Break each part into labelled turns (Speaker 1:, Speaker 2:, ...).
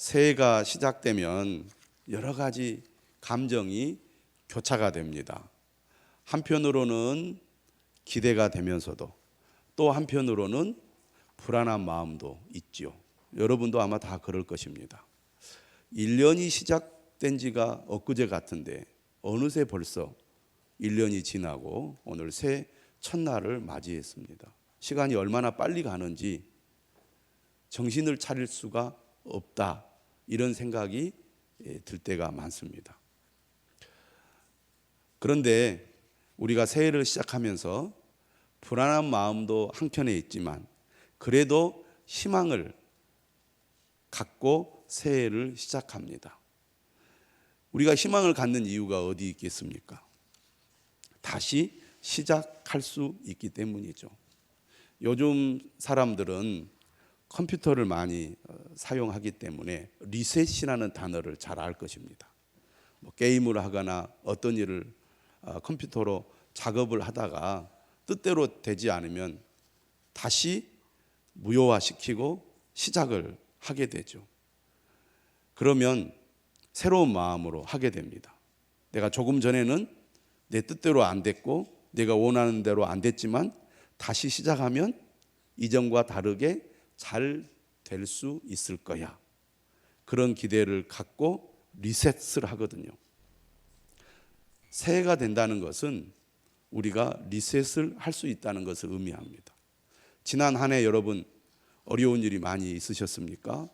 Speaker 1: 새해가 시작되면 여러 가지 감정이 교차가 됩니다. 한편으로는 기대가 되면서도 또 한편으로는 불안한 마음도 있죠. 여러분도 아마 다 그럴 것입니다. 1년이 시작된 지가 엊그제 같은데 어느새 벌써 1년이 지나고 오늘 새해 첫날을 맞이했습니다. 시간이 얼마나 빨리 가는지 정신을 차릴 수가 없다, 이런 생각이 들 때가 많습니다. 그런데 우리가 새해를 시작하면서 불안한 마음도 한켠에 있지만 그래도 희망을 갖고 새해를 시작합니다. 우리가 희망을 갖는 이유가 어디 있겠습니까? 다시 시작할 수 있기 때문이죠. 요즘 사람들은 컴퓨터를 많이 사용하기 때문에 리셋이라는 단어를 잘 알 것입니다. 게임을 하거나 어떤 일을 컴퓨터로 작업을 하다가 뜻대로 되지 않으면 다시 무효화시키고 시작을 하게 되죠. 그러면 새로운 마음으로 하게 됩니다. 내가 조금 전에는 내 뜻대로 안 됐고 내가 원하는 대로 안 됐지만 다시 시작하면 이전과 다르게 잘 될 수 있을 거야. 그런 기대를 갖고 리셋을 하거든요. 새해가 된다는 것은 우리가 리셋을 할 수 있다는 것을 의미합니다. 지난 한 해 여러분 어려운 일이 많이 있으셨습니까?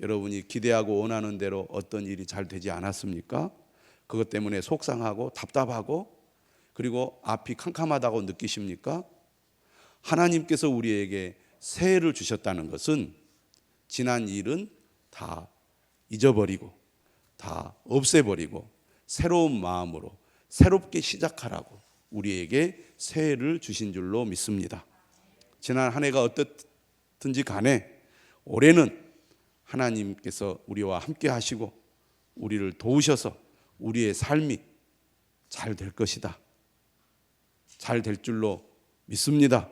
Speaker 1: 여러분이 기대하고 원하는 대로 어떤 일이 잘 되지 않았습니까? 그것 때문에 속상하고 답답하고 그리고 앞이 캄캄하다고 느끼십니까? 하나님께서 우리에게 새해를 주셨다는 것은 지난 일은 다 잊어버리고 다 없애버리고 새로운 마음으로 새롭게 시작하라고 우리에게 새해를 주신 줄로 믿습니다. 지난 한 해가 어떻든지 간에 올해는 하나님께서 우리와 함께 하시고 우리를 도우셔서 우리의 삶이 잘 될 것이다, 잘 될 줄로 믿습니다.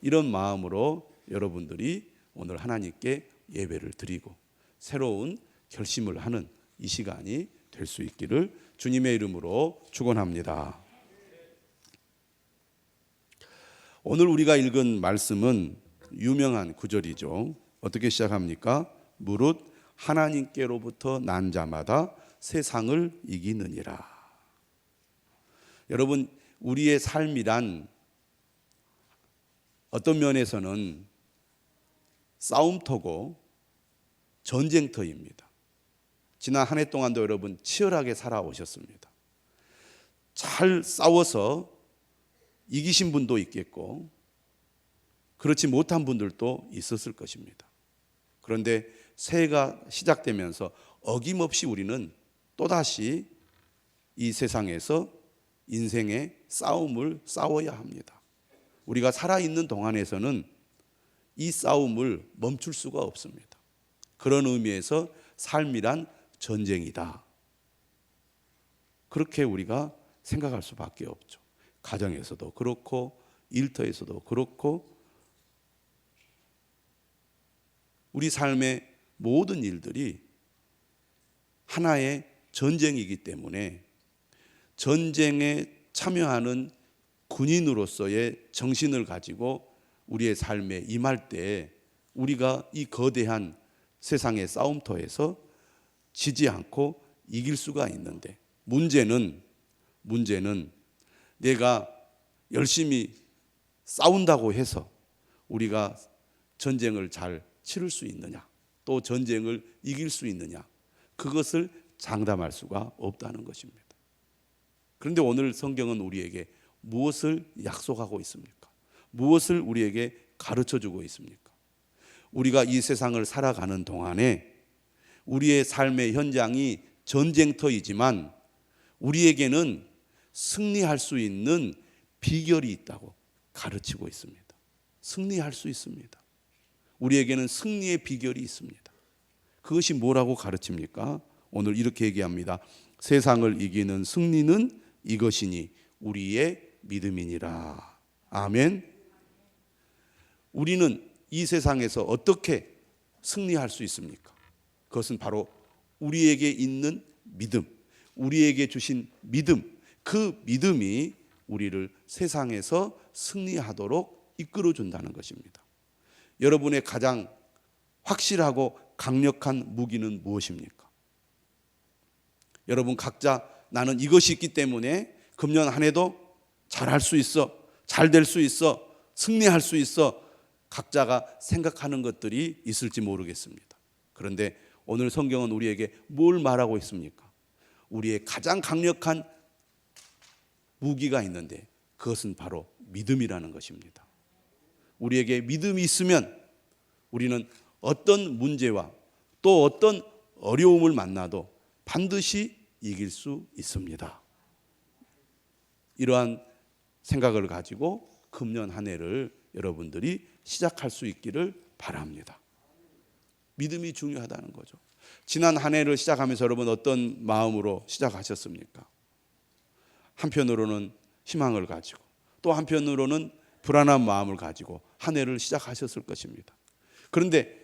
Speaker 1: 이런 마음으로 여러분들이 오늘 하나님께 예배를 드리고 새로운 결심을 하는 이 시간이 될 수 있기를 주님의 이름으로 축원합니다. 오늘 우리가 읽은 말씀은 유명한 구절이죠. 어떻게 시작합니까? 무릇 하나님께로부터 난 자마다 세상을 이기느니라. 여러분, 우리의 삶이란 어떤 면에서는 싸움터고 전쟁터입니다. 지난 한 해 동안도 여러분 치열하게 살아오셨습니다. 잘 싸워서 이기신 분도 있겠고 그렇지 못한 분들도 있었을 것입니다. 그런데 새해가 시작되면서 어김없이 우리는 또다시 이 세상에서 인생의 싸움을 싸워야 합니다. 우리가 살아있는 동안에서는 이 싸움을 멈출 수가 없습니다. 그런 의미에서 삶이란 전쟁이다, 그렇게 우리가 생각할 수밖에 없죠. 가정에서도 그렇고 일터에서도 그렇고 우리 삶의 모든 일들이 하나의 전쟁이기 때문에 전쟁에 참여하는 군인으로서의 정신을 가지고 우리의 삶에 임할 때 우리가 이 거대한 세상의 싸움터에서 지지 않고 이길 수가 있는데 문제는 내가 열심히 싸운다고 해서 우리가 전쟁을 잘 치를 수 있느냐, 또 전쟁을 이길 수 있느냐, 그것을 장담할 수가 없다는 것입니다. 그런데 오늘 성경은 우리에게 무엇을 약속하고 있습니까? 무엇을 우리에게 가르쳐주고 있습니까? 우리가 이 세상을 살아가는 동안에 우리의 삶의 현장이 전쟁터이지만 우리에게는 승리할 수 있는 비결이 있다고 가르치고 있습니다. 승리할 수 있습니다. 우리에게는 승리의 비결이 있습니다. 그것이 뭐라고 가르칩니까? 오늘 이렇게 얘기합니다. 세상을 이기는 승리는 이것이니 우리의 믿음이니라. 아멘. 우리는 이 세상에서 어떻게 승리할 수 있습니까? 그것은 바로 우리에게 있는 믿음, 우리에게 주신 믿음, 그 믿음이 우리를 세상에서 승리하도록 이끌어 준다는 것입니다. 여러분의 가장 확실하고 강력한 무기는 무엇입니까? 여러분 각자 나는 이것이 있기 때문에 금년 한 해도 잘할 수 있어, 잘 될 수 있어, 승리할 수 있어, 각자가 생각하는 것들이 있을지 모르겠습니다. 그런데 오늘 성경은 우리에게 뭘 말하고 있습니까? 우리의 가장 강력한 무기가 있는데 그것은 바로 믿음이라는 것입니다. 우리에게 믿음이 있으면 우리는 어떤 문제와 또 어떤 어려움을 만나도 반드시 이길 수 있습니다. 이러한 생각을 가지고 금년 한 해를 여러분들이 시작할 수 있기를 바랍니다. 믿음이 중요하다는 거죠. 지난 한 해를 시작하면서 여러분 어떤 마음으로 시작하셨습니까? 한편으로는 희망을 가지고 또 한편으로는 불안한 마음을 가지고 한 해를 시작하셨을 것입니다. 그런데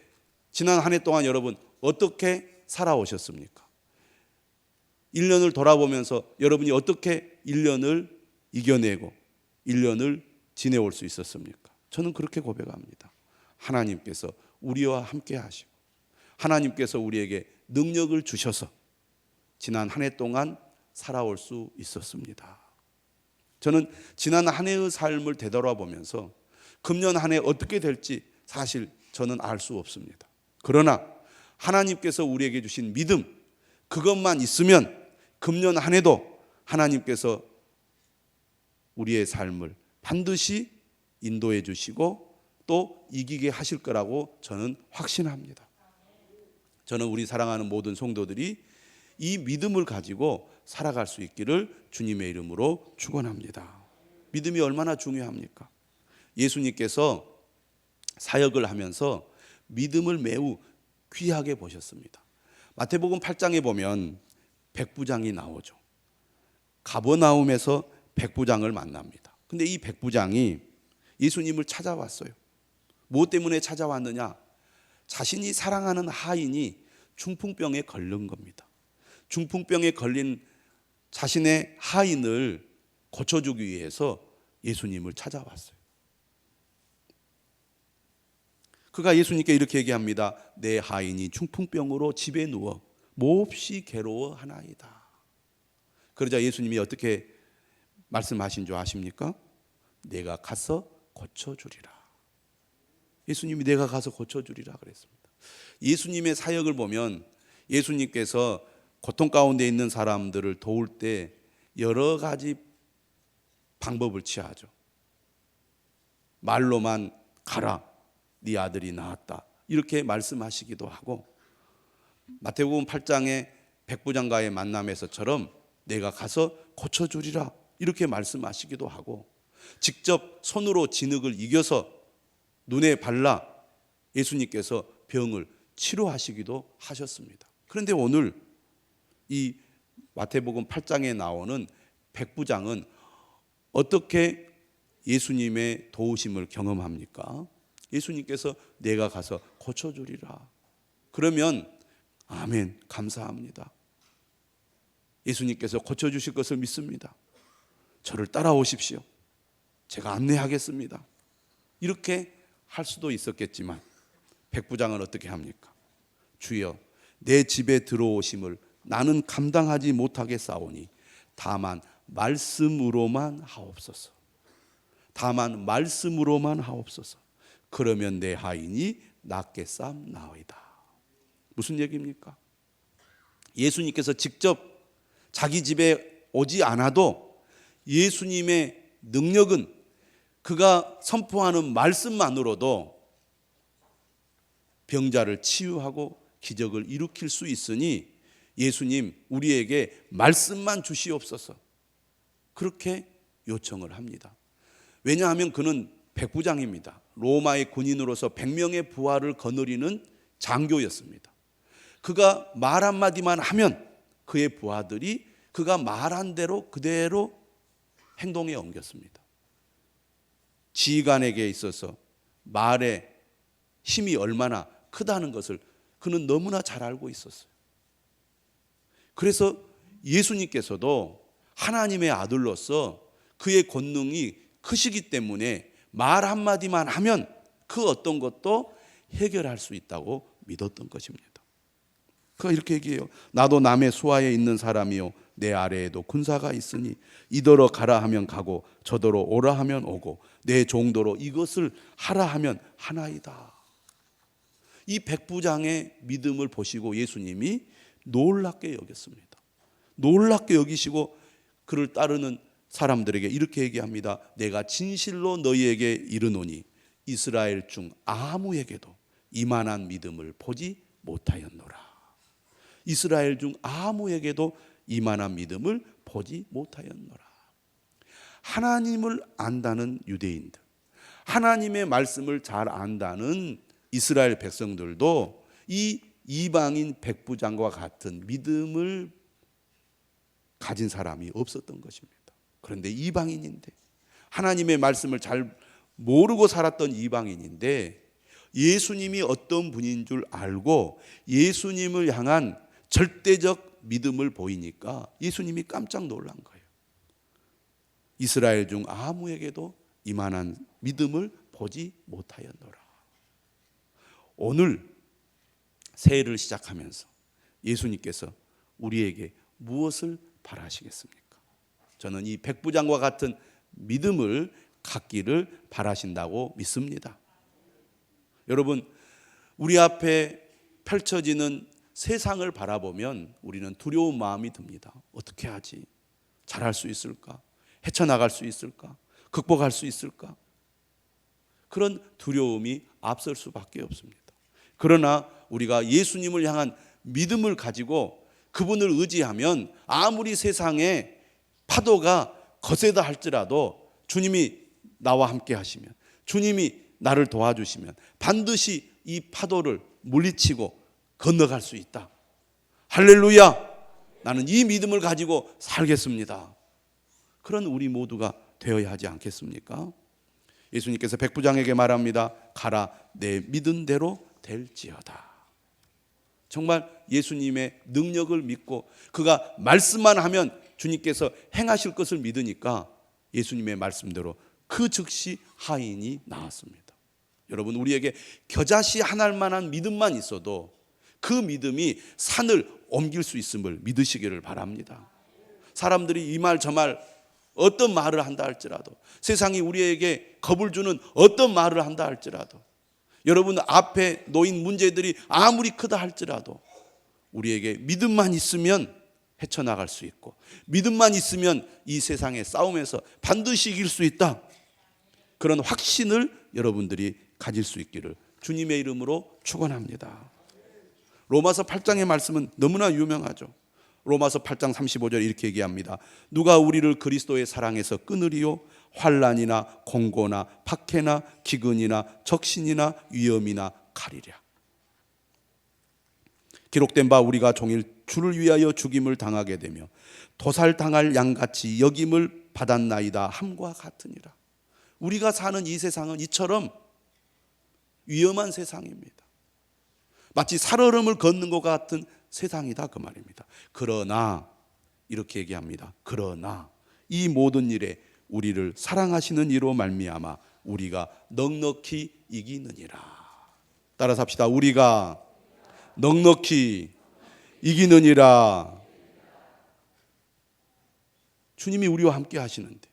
Speaker 1: 지난 한 해 동안 여러분 어떻게 살아오셨습니까? 1년을 돌아보면서 여러분이 어떻게 1년을 이겨내고 1년을 지내올 수 있었습니까? 저는 그렇게 고백합니다. 하나님께서 우리와 함께 하시고 하나님께서 우리에게 능력을 주셔서 지난 한 해 동안 살아올 수 있었습니다. 저는 지난 한 해의 삶을 되돌아보면서 금년 한 해 어떻게 될지 사실 저는 알 수 없습니다. 그러나 하나님께서 우리에게 주신 믿음, 그것만 있으면 금년 한 해도 하나님께서 우리의 삶을 반드시 인도해 주시고 또 이기게 하실 거라고 저는 확신합니다. 저는 우리 사랑하는 모든 성도들이 이 믿음을 가지고 살아갈 수 있기를 주님의 이름으로 축원합니다. 믿음이 얼마나 중요합니까? 예수님께서 사역을 하면서 믿음을 매우 귀하게 보셨습니다. 마태복음 8장에 보면 백부장이 나오죠. 가버나움에서 백부장을 만납니다. 근데 이 백부장이 예수님을 찾아왔어요. 무엇 때문에 찾아왔느냐? 자신이 사랑하는 하인이 중풍병에 걸린 겁니다. 중풍병에 걸린 자신의 하인을 고쳐주기 위해서 예수님을 찾아왔어요. 그가 예수님께 이렇게 얘기합니다. 내 하인이 중풍병으로 집에 누워 몹시 괴로워하나이다. 그러자 예수님이 어떻게 말씀하신 줄 아십니까? 내가 가서 고쳐주리라. 예수님이 내가 가서 고쳐주리라 그랬습니다. 예수님의 사역을 보면 예수님께서 고통 가운데 있는 사람들을 도울 때 여러 가지 방법을 취하죠. 말로만 가라, 네 아들이 나았다, 이렇게 말씀하시기도 하고, 마태복음 8장의 백부장과의 만남에서처럼 내가 가서 고쳐주리라 이렇게 말씀하시기도 하고, 직접 손으로 진흙을 이겨서 눈에 발라 예수님께서 병을 치료하시기도 하셨습니다. 그런데 오늘 이 마태복음 8장에 나오는 백부장은 어떻게 예수님의 도우심을 경험합니까? 예수님께서 내가 가서 고쳐주리라. 그러면 아멘, 감사합니다. 예수님께서 고쳐주실 것을 믿습니다. 저를 따라오십시오. 제가 안내하겠습니다. 이렇게 할 수도 있었겠지만 백부장은 어떻게 합니까? 주여, 내 집에 들어오심을 나는 감당하지 못하겠사오니 다만 말씀으로만 하옵소서. 다만 말씀으로만 하옵소서. 그러면 내 하인이 낫겠사옵나이다. 무슨 얘기입니까? 예수님께서 직접 자기 집에 오지 않아도 예수님의 능력은 그가 선포하는 말씀만으로도 병자를 치유하고 기적을 일으킬 수 있으니 예수님 우리에게 말씀만 주시옵소서, 그렇게 요청을 합니다. 왜냐하면 그는 백부장입니다. 로마의 군인으로서 100명의 부하를 거느리는 장교였습니다. 그가 말 한마디만 하면 그의 부하들이 그가 말한 대로 그대로 행동에 옮겼습니다. 지휘관에게 있어서 말의 힘이 얼마나 크다는 것을 그는 너무나 잘 알고 있었어요. 그래서 예수님께서도 하나님의 아들로서 그의 권능이 크시기 때문에 말 한마디만 하면 그 어떤 것도 해결할 수 있다고 믿었던 것입니다. 그가 이렇게 얘기해요. 나도 남의 수하에 있는 사람이요 내 아래에도 군사가 있으니 이더러 가라 하면 가고 저더러 오라 하면 오고 내 종도로 이것을 하라 하면 하나이다. 이 백부장의 믿음을 보시고 예수님이 놀랍게 여겼습니다. 놀랍게 여기시고 그를 따르는 사람들에게 이렇게 얘기합니다. 내가 진실로 너희에게 이르노니 이스라엘 중 아무에게도 이만한 믿음을 보지 못하였노라. 이스라엘 중 아무에게도 이만한 믿음을 보지 못하였노라. 하나님을 안다는 유대인들, 하나님의 말씀을 잘 안다는 이스라엘 백성들도 이 이방인 백부장과 같은 믿음을 가진 사람이 없었던 것입니다. 그런데 이방인인데, 하나님의 말씀을 잘 모르고 살았던 이방인인데 예수님이 어떤 분인 줄 알고 예수님을 향한 절대적 믿음을 보이니까 예수님이 깜짝 놀란 거예요. 이스라엘 중 아무에게도 이만한 믿음을 보지 못하였노라. 오늘 새해를 시작하면서 예수님께서 우리에게 무엇을 바라시겠습니까? 저는 이 백부장과 같은 믿음을 갖기를 바라신다고 믿습니다. 여러분, 우리 앞에 펼쳐지는 세상을 바라보면 우리는 두려운 마음이 듭니다. 어떻게 하지? 잘할 수 있을까? 헤쳐나갈 수 있을까? 극복할 수 있을까? 그런 두려움이 앞설 수밖에 없습니다. 그러나 우리가 예수님을 향한 믿음을 가지고 그분을 의지하면 아무리 세상에 파도가 거세다 할지라도 주님이 나와 함께 하시면, 주님이 나를 도와주시면 반드시 이 파도를 물리치고 건너갈 수 있다. 할렐루야! 나는 이 믿음을 가지고 살겠습니다. 그런 우리 모두가 되어야 하지 않겠습니까? 예수님께서 백부장에게 말합니다. 가라, 내 믿은 대로 될지어다. 정말 예수님의 능력을 믿고 그가 말씀만 하면 주님께서 행하실 것을 믿으니까 예수님의 말씀대로 그 즉시 하인이 나왔습니다. 여러분, 우리에게 겨자씨 한 알만한 믿음만 있어도 그 믿음이 산을 옮길 수 있음을 믿으시기를 바랍니다. 사람들이 이 말 저 말 어떤 말을 한다 할지라도, 세상이 우리에게 겁을 주는 어떤 말을 한다 할지라도, 여러분 앞에 놓인 문제들이 아무리 크다 할지라도 우리에게 믿음만 있으면 헤쳐나갈 수 있고, 믿음만 있으면 이 세상의 싸움에서 반드시 이길 수 있다. 그런 확신을 여러분들이 가질 수 있기를 주님의 이름으로 축원합니다. 로마서 8장의 말씀은 너무나 유명하죠. 로마서 8장 35절 이렇게 얘기합니다. 누가 우리를 그리스도의 사랑에서 끊으리요? 환난이나 공고나 박해나 기근이나 적신이나 위험이나 칼이랴. 기록된 바 우리가 종일 주를 위하여 죽임을 당하게 되며 도살당할 양같이 여김을 받았나이다 함과 같으니라. 우리가 사는 이 세상은 이처럼 위험한 세상입니다. 마치 살얼음을 걷는 것 같은 세상이다 그 말입니다. 그러나 이렇게 얘기합니다. 그러나 이 모든 일에 우리를 사랑하시는 이로 말미암아 우리가 넉넉히 이기느니라. 따라서 합시다. 우리가 넉넉히 이기느니라. 주님이 우리와 함께 하시는데,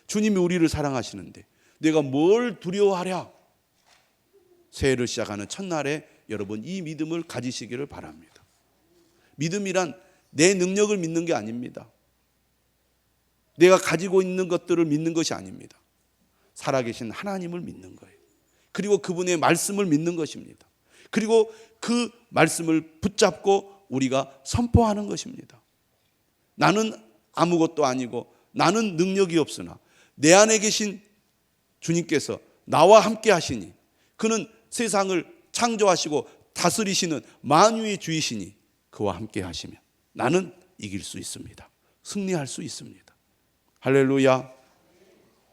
Speaker 1: 주님이 우리를 사랑하시는데 내가 뭘 두려워하랴? 새해를 시작하는 첫날에 여러분 이 믿음을 가지시기를 바랍니다. 믿음이란 내 능력을 믿는 게 아닙니다. 내가 가지고 있는 것들을 믿는 것이 아닙니다. 살아계신 하나님을 믿는 거예요. 그리고 그분의 말씀을 믿는 것입니다. 그리고 그 말씀을 붙잡고 우리가 선포하는 것입니다. 나는 아무것도 아니고 나는 능력이 없으나 내 안에 계신 주님께서 나와 함께 하시니, 그는 세상을 창조하시고 다스리시는 만유의 주이시니 그와 함께 하시면 나는 이길 수 있습니다. 승리할 수 있습니다. 할렐루야.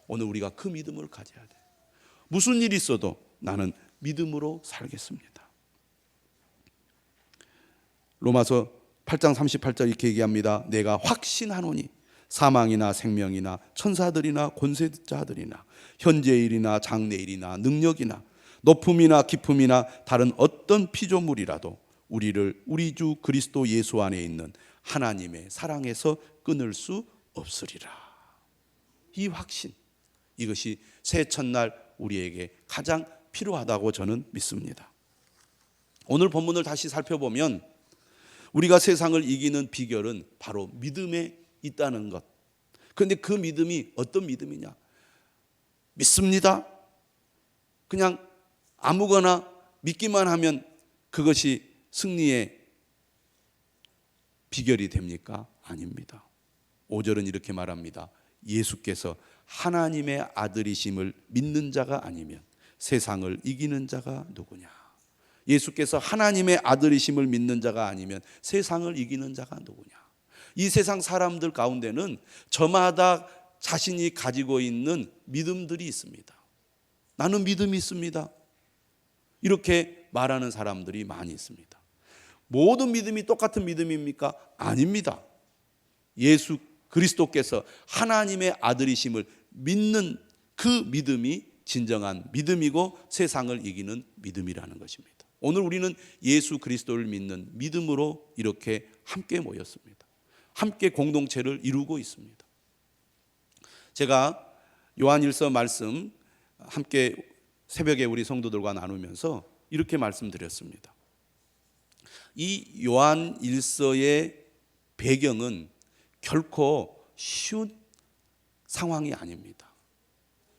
Speaker 1: 오늘 우리가 그 믿음을 가져야 돼요. 무슨 일이 있어도 나는 믿음으로 살겠습니다. 로마서 8장 38절 이렇게 얘기합니다. 내가 확신하노니 사망이나 생명이나 천사들이나 권세자들이나 현재일이나 장래일이나 능력이나 높음이나 깊음이나 다른 어떤 피조물이라도 우리를 우리 주 그리스도 예수 안에 있는 하나님의 사랑에서 끊을 수 없으리라. 이 확신, 이것이 새 첫날 우리에게 가장 필요하다고 저는 믿습니다. 오늘 본문을 다시 살펴보면 우리가 세상을 이기는 비결은 바로 믿음에 있다는 것. 그런데 그 믿음이 어떤 믿음이냐? 믿습니다. 그냥 아무거나 믿기만 하면 그것이 승리의 비결이 됩니까? 아닙니다. 5절은 이렇게 말합니다. 예수께서 하나님의 아들이심을 믿는 자가 아니면 세상을 이기는 자가 누구냐? 예수께서 하나님의 아들이심을 믿는 자가 아니면 세상을 이기는 자가 누구냐? 이 세상 사람들 가운데는 저마다 자신이 가지고 있는 믿음들이 있습니다. 나는 믿음이 있습니다. 이렇게 말하는 사람들이 많이 있습니다. 모든 믿음이 똑같은 믿음입니까? 아닙니다. 예수 그리스도께서 하나님의 아들이심을 믿는 그 믿음이 진정한 믿음이고 세상을 이기는 믿음이라는 것입니다. 오늘 우리는 예수 그리스도를 믿는 믿음으로 이렇게 함께 모였습니다. 함께 공동체를 이루고 있습니다. 제가 요한일서 말씀 함께 새벽에 우리 성도들과 나누면서 이렇게 말씀드렸습니다. 이 요한일서의 배경은 결코 쉬운 상황이 아닙니다.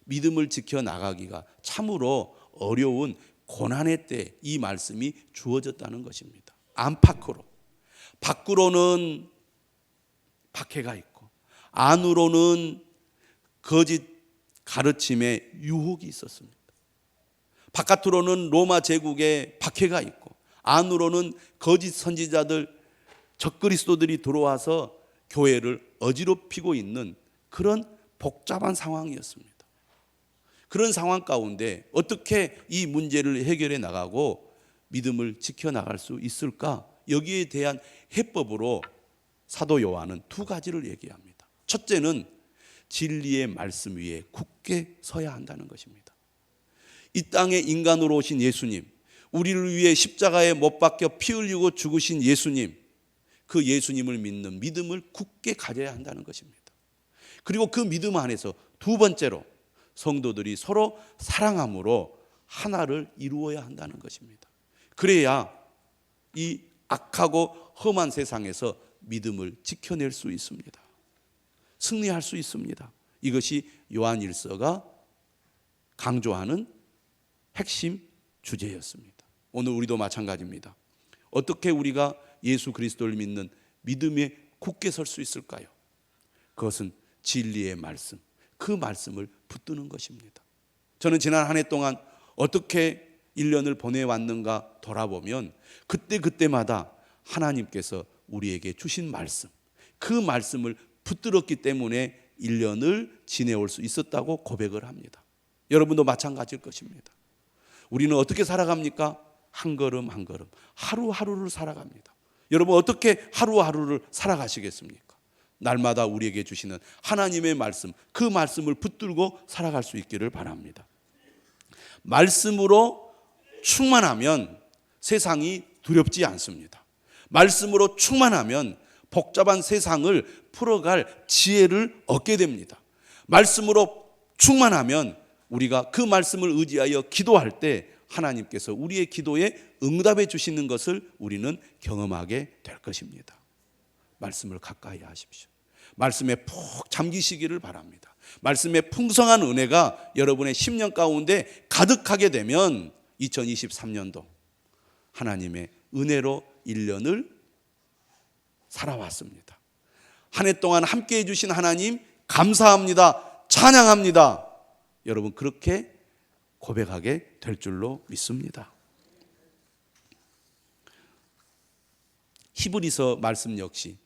Speaker 1: 믿음을 지켜나가기가 참으로 어려운 고난의 때 이 말씀이 주어졌다는 것입니다. 안팎으로, 밖으로는 박해가 있고 안으로는 거짓 가르침의 유혹이 있었습니다. 바깥으로는 로마 제국의 박해가 있고 안으로는 거짓 선지자들, 적그리스도들이 들어와서 교회를 어지럽히고 있는 그런 복잡한 상황이었습니다. 그런 상황 가운데 어떻게 이 문제를 해결해 나가고 믿음을 지켜나갈 수 있을까? 여기에 대한 해법으로 사도 요한은 두 가지를 얘기합니다. 첫째는 진리의 말씀 위에 굳게 서야 한다는 것입니다. 이 땅에 인간으로 오신 예수님, 우리를 위해 십자가에 못 박혀 피 흘리고 죽으신 예수님, 그 예수님을 믿는 믿음을 굳게 가져야 한다는 것입니다. 그리고 그 믿음 안에서 두 번째로 성도들이 서로 사랑함으로 하나를 이루어야 한다는 것입니다. 그래야 이 악하고 험한 세상에서 믿음을 지켜낼 수 있습니다. 승리할 수 있습니다. 이것이 요한일서가 강조하는 핵심 주제였습니다. 오늘 우리도 마찬가지입니다. 어떻게 우리가 예수 그리스도를 믿는 믿음에 굳게 설 수 있을까요? 그것은 진리의 말씀, 그 말씀을 붙드는 것입니다. 저는 지난 한 해 동안 어떻게 1년을 보내왔는가 돌아보면 그때마다 하나님께서 우리에게 주신 말씀, 그 말씀을 붙들었기 때문에 1년을 지내올 수 있었다고 고백을 합니다. 여러분도 마찬가지일 것입니다. 우리는 어떻게 살아갑니까? 한 걸음 한 걸음, 하루하루를 살아갑니다. 여러분 어떻게 하루하루를 살아가시겠습니까? 날마다 우리에게 주시는 하나님의 말씀, 그 말씀을 붙들고 살아갈 수 있기를 바랍니다. 말씀으로 충만하면 세상이 두렵지 않습니다. 말씀으로 충만하면 복잡한 세상을 풀어갈 지혜를 얻게 됩니다. 말씀으로 충만하면 우리가 그 말씀을 의지하여 기도할 때 하나님께서 우리의 기도에 응답해 주시는 것을 우리는 경험하게 될 것입니다. 말씀을 가까이 하십시오. 말씀에 푹 잠기시기를 바랍니다. 말씀의 풍성한 은혜가 여러분의 10년 가운데 가득하게 되면 2023년도 하나님의 은혜로 1년을 살아왔습니다. 한 해 동안 함께 해주신 하나님 감사합니다. 찬양합니다. 여러분 그렇게 고백하게 될 줄로 믿습니다. 히브리서 말씀 역시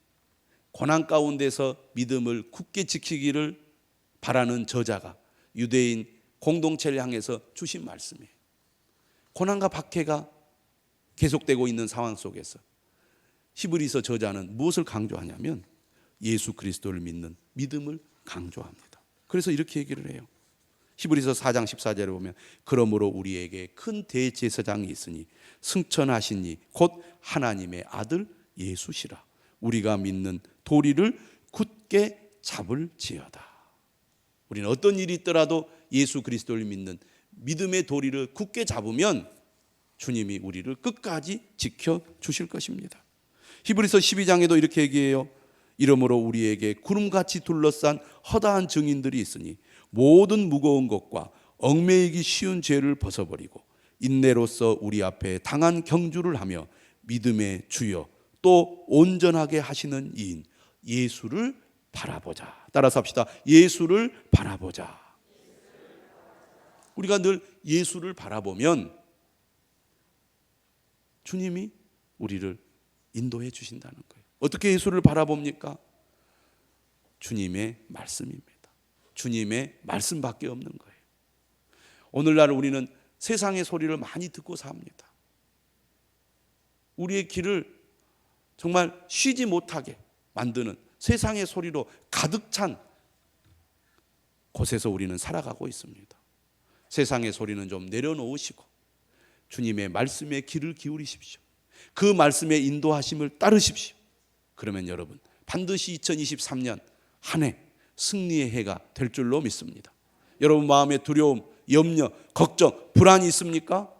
Speaker 1: 고난 가운데서 믿음을 굳게 지키기를 바라는 저자가 유대인 공동체를 향해서 주신 말씀이에요. 고난과 박해가 계속되고 있는 상황 속에서 히브리서 저자는 무엇을 강조하냐면 예수 그리스도를 믿는 믿음을 강조합니다. 그래서 이렇게 얘기를 해요. 히브리서 4장 14절에 보면 그러므로 우리에게 큰 대제사장이 있으니 승천하신 이 곧 하나님의 아들 예수시라. 우리가 믿는 도리를 굳게 잡을지어다. 우리는 어떤 일이 있더라도 예수 그리스도를 믿는 믿음의 도리를 굳게 잡으면 주님이 우리를 끝까지 지켜주실 것입니다. 히브리서 12장에도 이렇게 얘기해요. 이러므로 우리에게 구름같이 둘러싼 허다한 증인들이 있으니 모든 무거운 것과 얽매이기 쉬운 죄를 벗어버리고 인내로서 우리 앞에 당한 경주를 하며 믿음의 주여 또 온전하게 하시는 이인 예수를 바라보자. 따라서 합시다. 예수를 바라보자. 우리가 늘 예수를 바라보면 주님이 우리를 인도해 주신다는 거예요. 어떻게 예수를 바라봅니까? 주님의 말씀입니다. 주님의 말씀밖에 없는 거예요. 오늘날 우리는 세상의 소리를 많이 듣고 삽니다. 우리의 귀를 정말 쉬지 못하게 만드는 세상의 소리로 가득 찬 곳에서 우리는 살아가고 있습니다. 세상의 소리는 좀 내려놓으시고 주님의 말씀에 귀를 기울이십시오. 그 말씀의 인도하심을 따르십시오. 그러면 여러분 반드시 2023년 한 해 승리의 해가 될 줄로 믿습니다. 여러분 마음에 두려움, 염려, 걱정, 불안이 있습니까?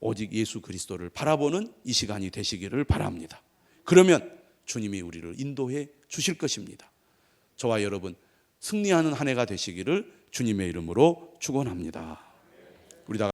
Speaker 1: 오직 예수 그리스도를 바라보는 이 시간이 되시기를 바랍니다. 그러면 주님이 우리를 인도해 주실 것입니다. 저와 여러분 승리하는 한 해가 되시기를 주님의 이름으로 축원합니다. 우리 다